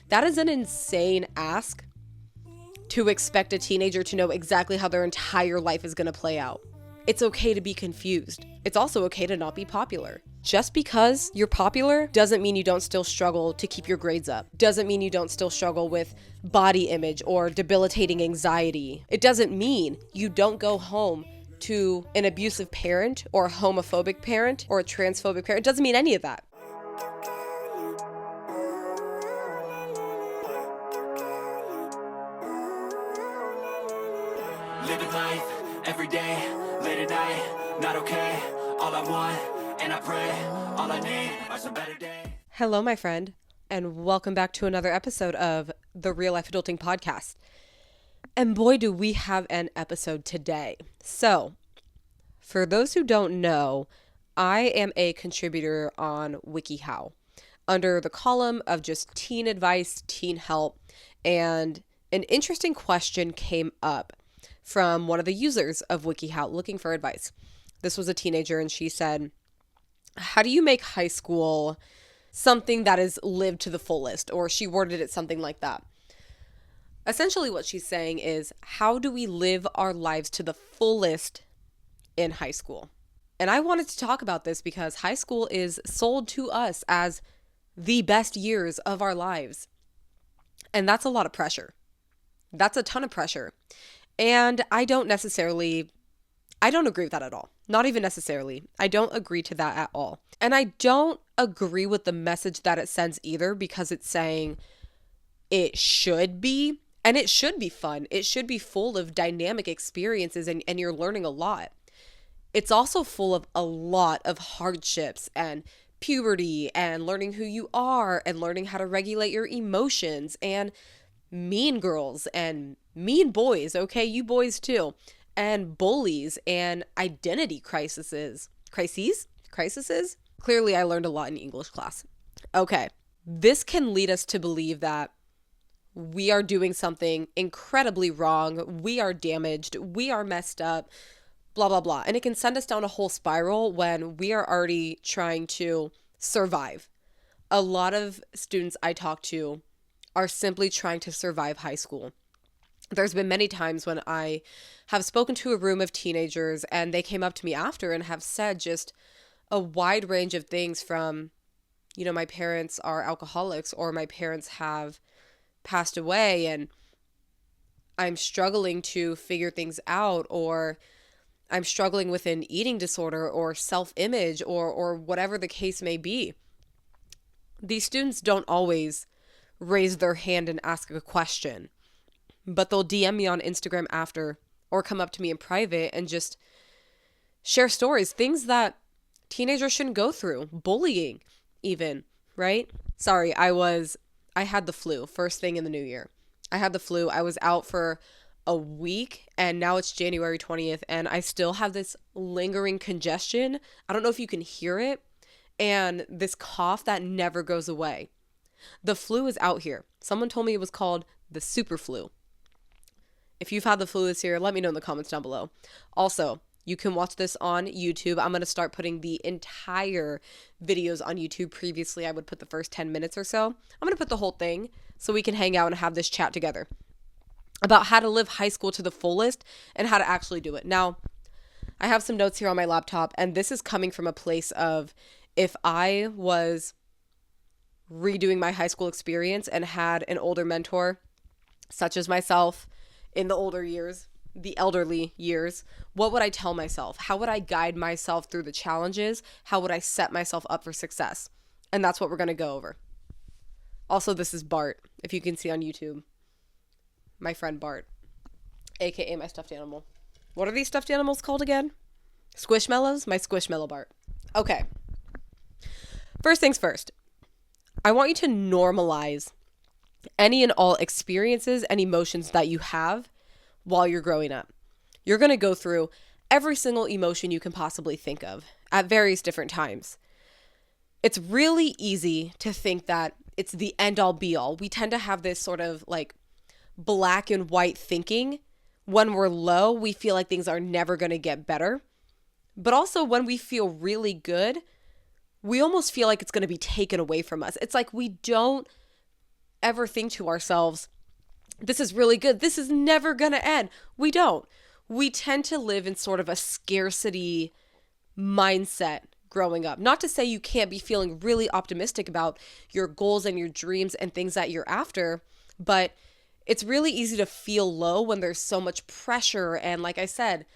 That is an insane ask to expect a teenager to know exactly how their entire life is going to play out. It's okay to be confused. It's also okay to not be popular. Just because you're popular doesn't mean you don't still struggle to keep your grades up. Doesn't mean you don't still struggle with body image or debilitating anxiety. It doesn't mean you don't go home to an abusive parent or a homophobic parent or a transphobic parent. It doesn't mean any of that. Living life every day, late at night, not okay. All I want, and I pray, all I need are some better days. Hello, my friend, and welcome back to another episode of the Real Life Adulting Podcast. And boy, do we have an episode today. So, for those who don't know, I am a contributor on WikiHow under the column of just teen advice, teen help, and an interesting question came up from one of the users of WikiHow looking for advice. This was a teenager, and she said, how do you make high school something that is lived to the fullest? Or she worded it something like that. Essentially what she's saying is, how do we live our lives to the fullest in high school? And I wanted to talk about this because high school is sold to us as the best years of our lives. And that's a lot of pressure. That's a ton of pressure. And I don't agree with that at all. Not even necessarily. I don't agree to that at all. And I don't agree with the message that it sends either, because it's saying it should be, and it should be fun. It should be full of dynamic experiences and you're learning a lot. It's also full of a lot of hardships and puberty and learning who you are and learning how to regulate your emotions and mean girls and mean boys, okay, you boys too, and bullies and identity crises. Clearly, I learned a lot in English class. Okay, this can lead us to believe that we are doing something incredibly wrong, we are damaged, we are messed up, blah, blah, blah. And it can send us down a whole spiral when we are already trying to survive. A lot of students I talk to are simply trying to survive high school. There's been many times when I have spoken to a room of teenagers and they came up to me after and have said just a wide range of things from, my parents are alcoholics, or my parents have passed away and I'm struggling to figure things out, or I'm struggling with an eating disorder or self-image or whatever the case may be. These students don't always raise their hand and ask a question, but they'll DM me on Instagram after or come up to me in private and just share stories, things that teenagers shouldn't go through, bullying even, right? Sorry, I had the flu first thing in the new year. I had the flu. I was out for a week and now it's January 20th and I still have this lingering congestion. I don't know if you can hear it, and this cough that never goes away. The flu is out here. Someone told me it was called the super flu. If you've had the flu this year, let me know in the comments down below. Also, you can watch this on YouTube. I'm going to start putting the entire videos on YouTube. Previously, I would put the first 10 minutes or so. I'm going to put the whole thing so we can hang out and have this chat together about how to live high school to the fullest and how to actually do it. Now, I have some notes here on my laptop, and this is coming from a place of, if I was redoing my high school experience and had an older mentor, such as myself, in the older years, the elderly years, what would I tell myself? How would I guide myself through the challenges? How would I set myself up for success? And that's what we're going to go over. Also, this is Bart, if you can see on YouTube. My friend Bart, aka my stuffed animal. What are these stuffed animals called again? Squishmallows? My Squishmallow Bart. Okay. First things first. I want you to normalize any and all experiences and emotions that you have while you're growing up. You're going to go through every single emotion you can possibly think of at various different times. It's really easy to think that it's the end all be all. We tend to have this sort of like black and white thinking. When we're low, we feel like things are never going to get better. But also when we feel really good, we almost feel like it's going to be taken away from us. It's like we don't ever think to ourselves, this is really good, this is never going to end. We don't. We tend to live in sort of a scarcity mindset growing up. Not to say you can't be feeling really optimistic about your goals and your dreams and things that you're after, but it's really easy to feel low when there's so much pressure and, like I said,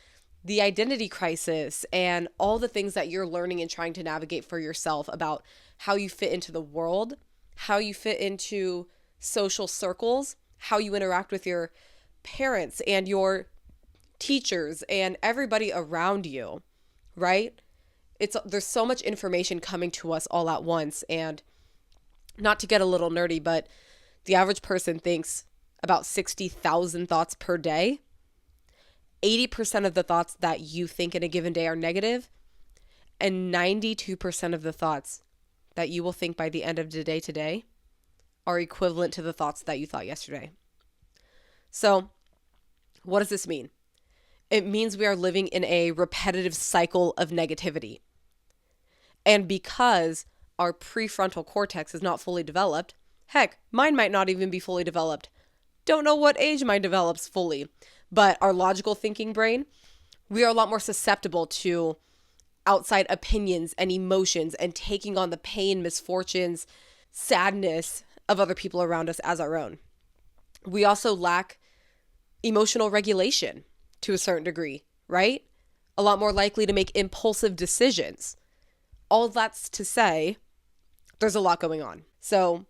the identity crisis and all the things that you're learning and trying to navigate for yourself about how you fit into the world, how you fit into social circles, how you interact with your parents and your teachers and everybody around you, right? There's so much information coming to us all at once. And not to get a little nerdy, but the average person thinks about 60,000 thoughts per day. 80% of the thoughts that you think in a given day are negative, and 92% of the thoughts that you will think by the end of the day today are equivalent to the thoughts that you thought yesterday. So, what does this mean? It means we are living in a repetitive cycle of negativity. And because our prefrontal cortex is not fully developed, heck, mine might not even be fully developed. Don't know what age mine develops fully. But our logical thinking brain, we are a lot more susceptible to outside opinions and emotions and taking on the pain, misfortunes, sadness of other people around us as our own. We also lack emotional regulation to a certain degree, right? A lot more likely to make impulsive decisions. All that's to say, there's a lot going on. So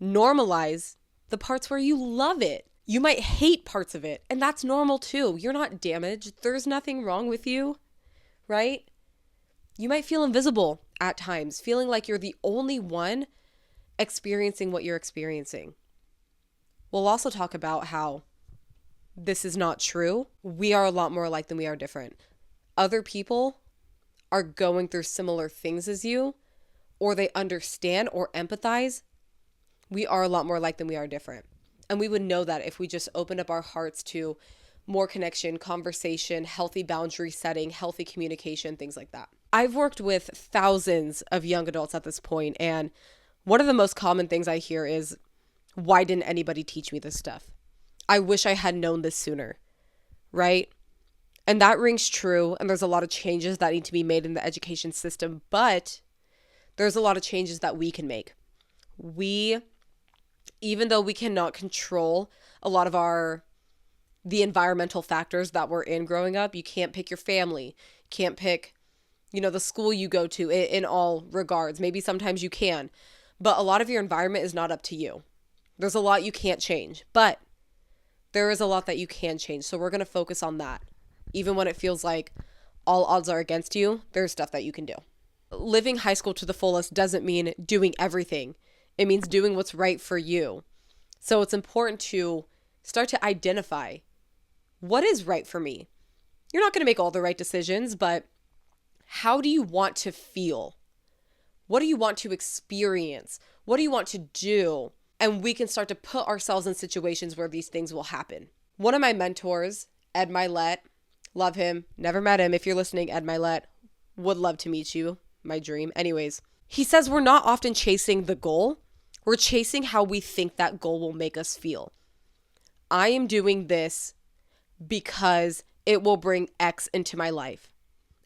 normalize the parts where you love it. You might hate parts of it, and that's normal too. You're not damaged. There's nothing wrong with you, right? You might feel invisible at times, feeling like you're the only one experiencing what you're experiencing. We'll also talk about how this is not true. We are a lot more alike than we are different. Other people are going through similar things as you, or they understand or empathize. We are a lot more alike than we are different. And we would know that if we just opened up our hearts to more connection, conversation, healthy boundary setting, healthy communication, things like that. I've worked with thousands of young adults at this point, and one of the most common things I hear is, why didn't anybody teach me this stuff? I wish I had known this sooner, right? And that rings true, and there's a lot of changes that need to be made in the education system, but there's a lot of changes that we can make. Even though we cannot control a lot of the environmental factors that we're in growing up, you can't pick your family, can't pick, the school you go to in all regards. Maybe sometimes you can, but a lot of your environment is not up to you. There's a lot you can't change, but there is a lot that you can change. So we're going to focus on that. Even when it feels like all odds are against you, there's stuff that you can do. Living high school to the fullest doesn't mean doing everything. It means doing what's right for you. So it's important to start to identify what is right for me. You're not going to make all the right decisions, but how do you want to feel? What do you want to experience? What do you want to do? And we can start to put ourselves in situations where these things will happen. One of my mentors, Ed Milet, love him, never met him. If you're listening, Ed Milet, would love to meet you. My dream. Anyways, he says we're not often chasing the goal. We're chasing how we think that goal will make us feel. I am doing this because it will bring X into my life.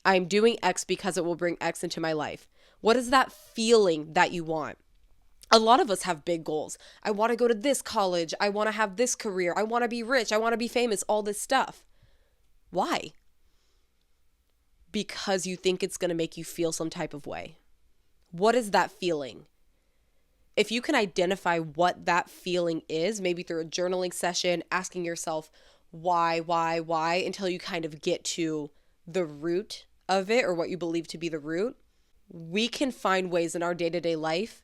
I'm doing X because it will bring X into my life. What is that feeling that you want? A lot of us have big goals. I want to go to this college. I want to have this career. I want to be rich. I want to be famous, all this stuff. Why? Because you think it's going to make you feel some type of way. What is that feeling? If you can identify what that feeling is, maybe through a journaling session, asking yourself why, until you kind of get to the root of it or what you believe to be the root, we can find ways in our day-to-day life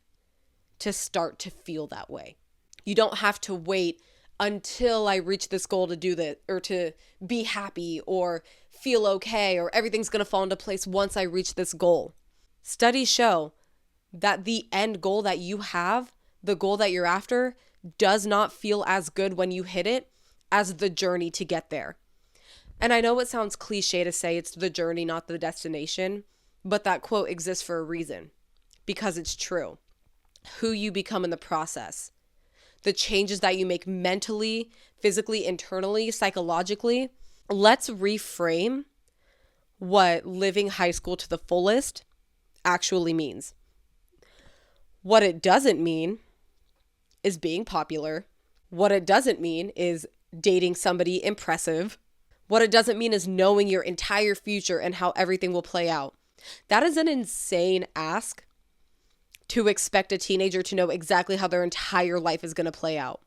to start to feel that way. You don't have to wait until I reach this goal to do that or to be happy or feel okay or everything's going to fall into place once I reach this goal. Studies show that the end goal that you have, the goal that you're after, does not feel as good when you hit it as the journey to get there. And I know it sounds cliche to say it's the journey, not the destination, but that quote exists for a reason because it's true. Who you become in the process the changes that you make mentally, physically, internally, psychologically. Let's reframe what living high school to the fullest actually means. What it doesn't mean is being popular. What it doesn't mean is dating somebody impressive. What it doesn't mean is knowing your entire future and how everything will play out. That is an insane ask to expect a teenager to know exactly how their entire life is going to play out.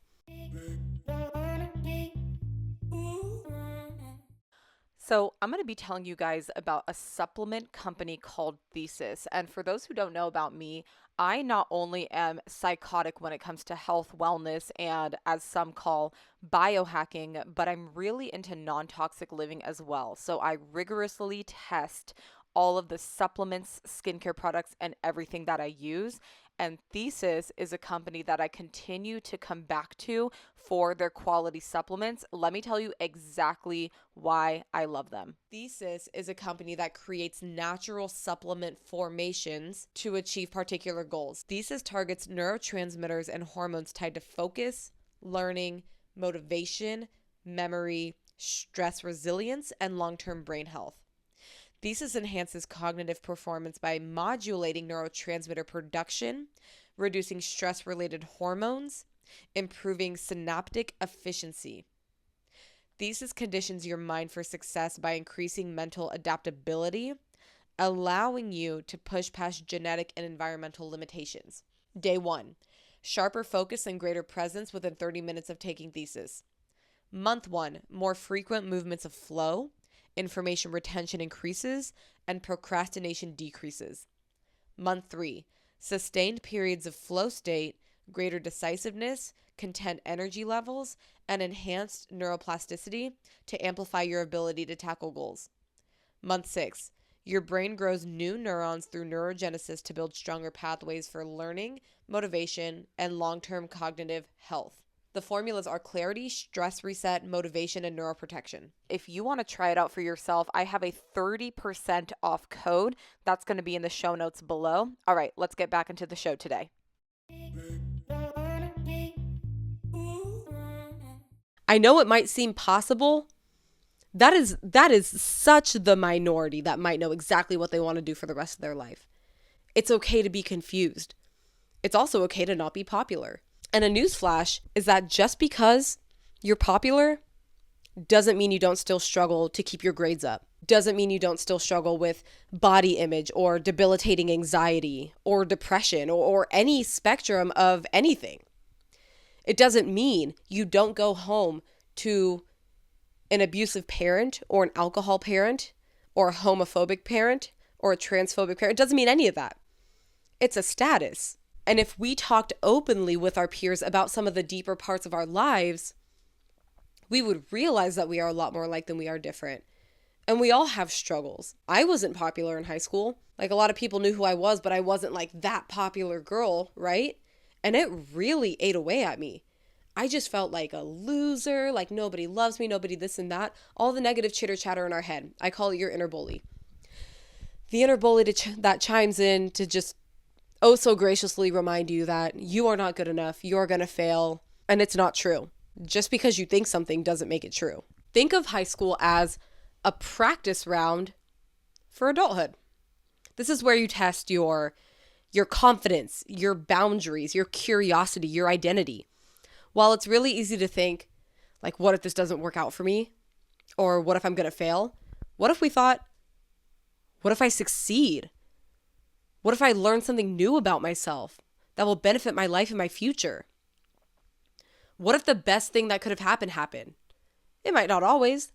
So I'm going to be telling you guys about a supplement company called Thesis. And for those who don't know about me, I not only am psychotic when it comes to health, wellness, and as some call biohacking, but I'm really into non-toxic living as well. So I rigorously test all of the supplements, skincare products, and everything that I use. And Thesis is a company that I continue to come back to for their quality supplements. Let me tell you exactly why I love them. Thesis is a company that creates natural supplement formations to achieve particular goals. Thesis targets neurotransmitters and hormones tied to focus, learning, motivation, memory, stress resilience, and long-term brain health. Thesis enhances cognitive performance by modulating neurotransmitter production, reducing stress-related hormones, improving synaptic efficiency. Thesis conditions your mind for success by increasing mental adaptability, allowing you to push past genetic and environmental limitations. Day 1, sharper focus and greater presence within 30 minutes of taking Thesis. Month 1, more frequent movements of flow, information retention increases, and procrastination decreases. Month 3, sustained periods of flow state, greater decisiveness, content energy levels, and enhanced neuroplasticity to amplify your ability to tackle goals. Month 6, your brain grows new neurons through neurogenesis to build stronger pathways for learning, motivation, and long-term cognitive health. The formulas are clarity, stress reset, motivation, and neuroprotection. If you want to try it out for yourself, I have a 30% off code that's going to be in the show notes below. All right, let's get back into the show today. I know it might seem possible. That is such the minority that might know exactly what they want to do for the rest of their life. It's okay to be confused. It's also okay to not be popular. And a newsflash is that just because you're popular doesn't mean you don't still struggle to keep your grades up. Doesn't mean you don't still struggle with body image or debilitating anxiety or depression or any spectrum of anything. It doesn't mean you don't go home to an abusive parent or an alcohol parent or a homophobic parent or a transphobic parent. It doesn't mean any of that. It's a status. And if we talked openly with our peers about some of the deeper parts of our lives, we would realize that we are a lot more alike than we are different. And we all have struggles. I wasn't popular in high school. Like, a lot of people knew who I was, but I wasn't like that popular girl, right? And it really ate away at me. I just felt like a loser, like nobody loves me, nobody this and that. All the negative chitter chatter in our head. I call it your inner bully. The inner bully that chimes in to just so graciously remind you that you are not good enough, you're going to fail, and it's not true. Just because you think something doesn't make it true. Think of high school as a practice round for adulthood. This is where you test your confidence, your boundaries, your curiosity, your identity. While it's really easy to think, like, what if this doesn't work out for me? Or what if I'm going to fail? What if we thought, what if I succeed? What if I learn something new about myself that will benefit my life and my future? What if the best thing that could have happened? It might not always.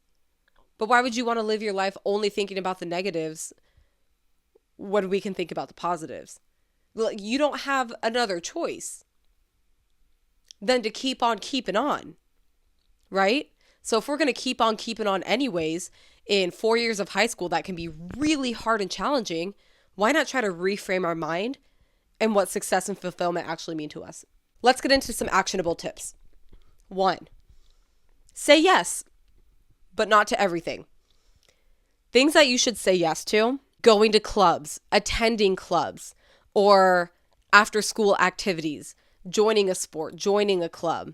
But why would you want to live your life only thinking about the negatives when we can think about the positives? You don't have another choice than to keep on keeping on, right? So if we're going to keep on keeping on anyways, in 4 years of high school that can be really hard and challenging, why not try to reframe our mind and what success and fulfillment actually mean to us? Let's get into some actionable tips. 1, say yes, but not to everything. Things that you should say yes to: going to clubs, attending clubs, or after school activities, joining a sport, joining a club,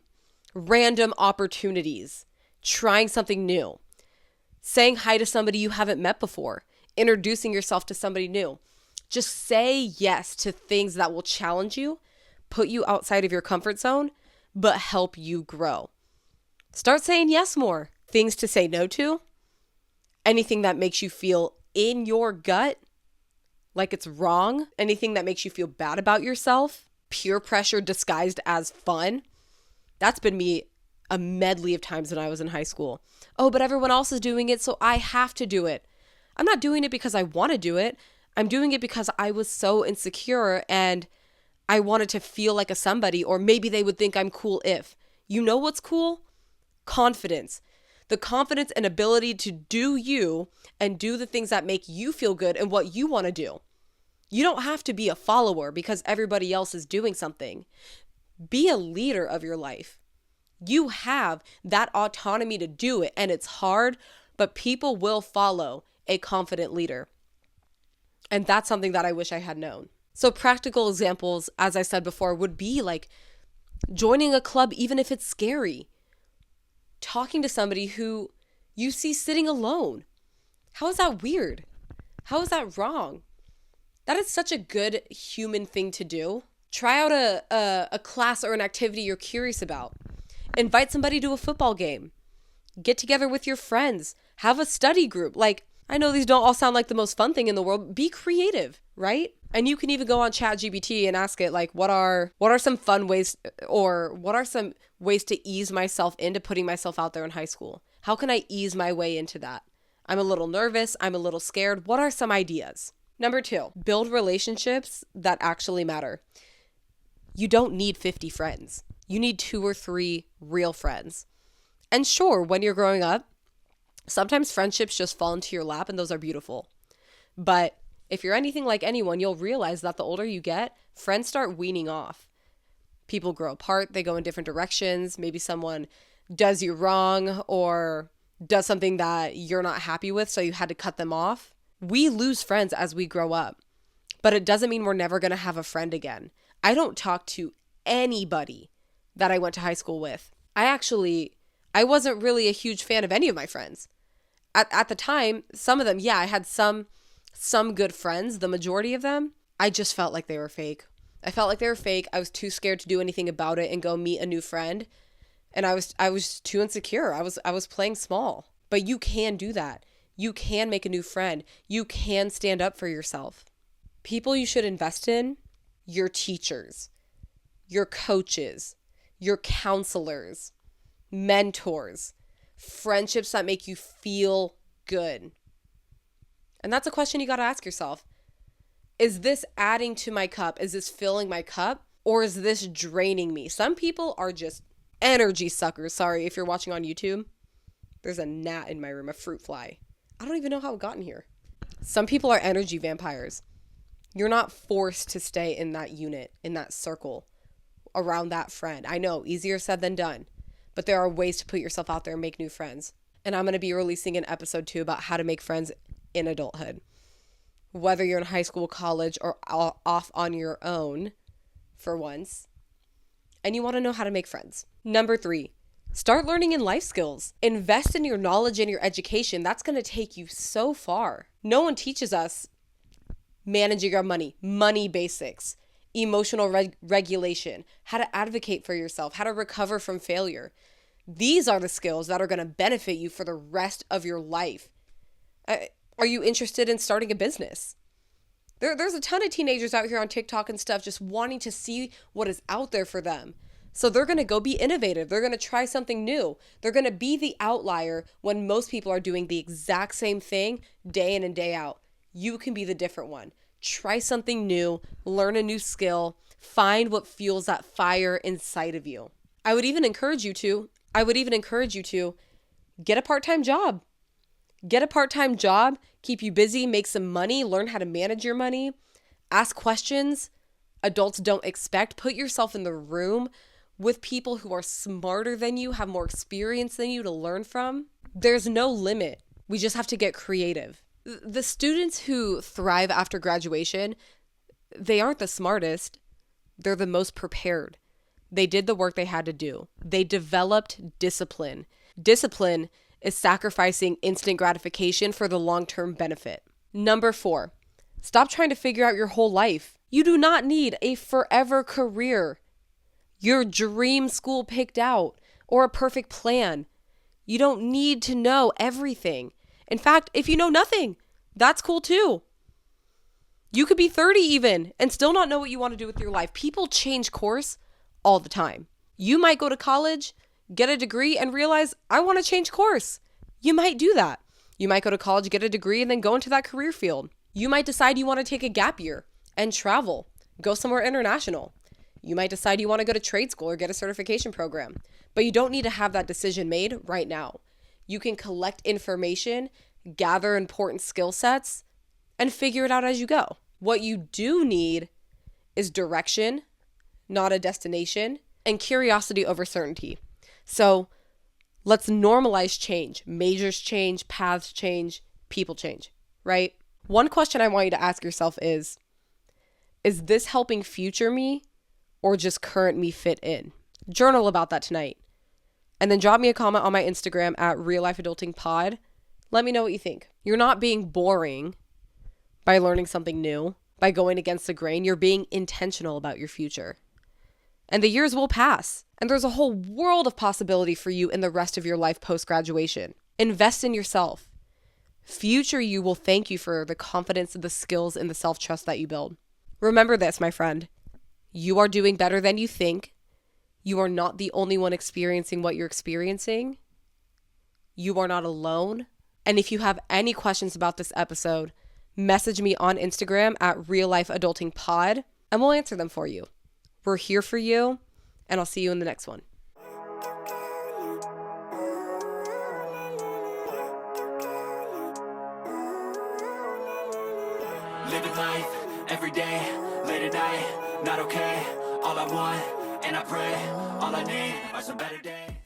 random opportunities, trying something new, saying hi to somebody you haven't met before, introducing yourself to somebody new. Just say yes to things that will challenge you, put you outside of your comfort zone, but help you grow. Start saying yes more. Things to say no to, anything that makes you feel in your gut like it's wrong, anything that makes you feel bad about yourself, peer pressure disguised as fun. That's been me a medley of times when I was in high school. Oh, but everyone else is doing it, so I have to do it. I'm not doing it because I want to do it. I'm doing it because I was so insecure and I wanted to feel like a somebody, or maybe they would think I'm cool if. You know what's cool? Confidence. The confidence and ability to do you and do the things that make you feel good and what you want to do. You don't have to be a follower because everybody else is doing something. Be a leader of your life. You have that autonomy to do it, and it's hard, but people will follow a confident leader. And that's something that I wish I had known. So practical examples, as I said before, would be like joining a club, even if it's scary. Talking to somebody who you see sitting alone. How is that weird? How is that wrong? That is such a good human thing to do. Try out a class or an activity you're curious about. Invite somebody to a football game. Get together with your friends. Have a study group. Like, I know these don't all sound like the most fun thing in the world. Be creative, right? And you can even go on ChatGPT and ask it, like, what are some fun ways, or what are some ways to ease myself into putting myself out there in high school? How can I ease my way into that? I'm a little nervous. I'm a little scared. What are some ideas? Number 2, build relationships that actually matter. You don't need 50 friends. You need 2 or 3 real friends. And sure, when you're growing up, sometimes friendships just fall into your lap, and those are beautiful. But if you're anything like anyone, you'll realize that the older you get, friends start weaning off. People grow apart. They go in different directions. Maybe someone does you wrong or does something that you're not happy with, so you had to cut them off. We lose friends as we grow up, but it doesn't mean we're never going to have a friend again. I don't talk to anybody that I went to high school with. I wasn't really a huge fan of any of my friends. At the time, some of them, yeah, I had some good friends. The majority of them, I just felt like they were fake. I felt like they were fake. I was too scared to do anything about it and go meet a new friend. And I was too insecure. I was playing small. But you can do that. You can make a new friend. You can stand up for yourself. People you should invest in, your teachers, your coaches, your counselors, mentors, friendships that make you feel good. And that's a question you got to ask yourself. Is this adding to my cup? Is this filling my cup? Or is this draining me? Some people are just energy suckers. Sorry, if you're watching on YouTube, there's a gnat in my room, a fruit fly. I don't even know how it got in here. Some people are energy vampires. You're not forced to stay in that unit, in that circle, around that friend. I know, easier said than done. But there are ways to put yourself out there and make new friends. And I'm going to be releasing an episode 2 about how to make friends in adulthood. Whether you're in high school, college, or off on your own for once, and you want to know how to make friends. Number 3, start learning in life skills. Invest in your knowledge and your education. That's going to take you so far. No one teaches us managing our money basics, emotional regulation, how to advocate for yourself, how to recover from failure. These are the skills that are going to benefit you for the rest of your life. Are you interested in starting a business? There's a ton of teenagers out here on TikTok and stuff just wanting to see what is out there for them. So they're going to go be innovative. They're going to try something new. They're going to be the outlier when most people are doing the exact same thing day in and day out. You can be the different one. Try something new, learn a new skill, find what fuels that fire inside of you. I would even encourage you to get a part-time job. Get a part-time job, keep you busy, make some money, learn how to manage your money, ask questions adults don't expect. Put yourself in the room with people who are smarter than you, have more experience than you to learn from. There's no limit. We just have to get creative. The students who thrive after graduation, they aren't the smartest. They're the most prepared. They did the work they had to do. They developed discipline. Discipline is sacrificing instant gratification for the long-term benefit. Number 4, stop trying to figure out your whole life. You do not need a forever career, your dream school picked out, or a perfect plan. You don't need to know everything. In fact, if you know nothing, that's cool too. You could be 30 even and still not know what you want to do with your life. People change course all the time. You might go to college, get a degree, and realize, I want to change course. You might do that. You might go to college, get a degree, and then go into that career field. You might decide you want to take a gap year and travel, go somewhere international. You might decide you want to go to trade school or get a certification program, but you don't need to have that decision made right now. You can collect information, gather important skill sets, and figure it out as you go. What you do need is direction, not a destination, and curiosity over certainty. So let's normalize change. Majors change, paths change, people change, right? One question I want you to ask yourself is this helping future me or just current me fit in? Journal about that tonight. And then drop me a comment on my Instagram at reallifeadultingpod. Let me know what you think. You're not being boring by learning something new, by going against the grain. You're being intentional about your future. And the years will pass. And there's a whole world of possibility for you in the rest of your life post-graduation. Invest in yourself. Future you will thank you for the confidence, the skills, and the self-trust that you build. Remember this, my friend. You are doing better than you think. You are not the only one experiencing what you're experiencing. You are not alone. And if you have any questions about this episode, message me on Instagram at reallifeadultingpod and we'll answer them for you. We're here for you, and I'll see you in the next one. Living life every day, late at night, not okay. All I want, and I pray, all I need are some better days.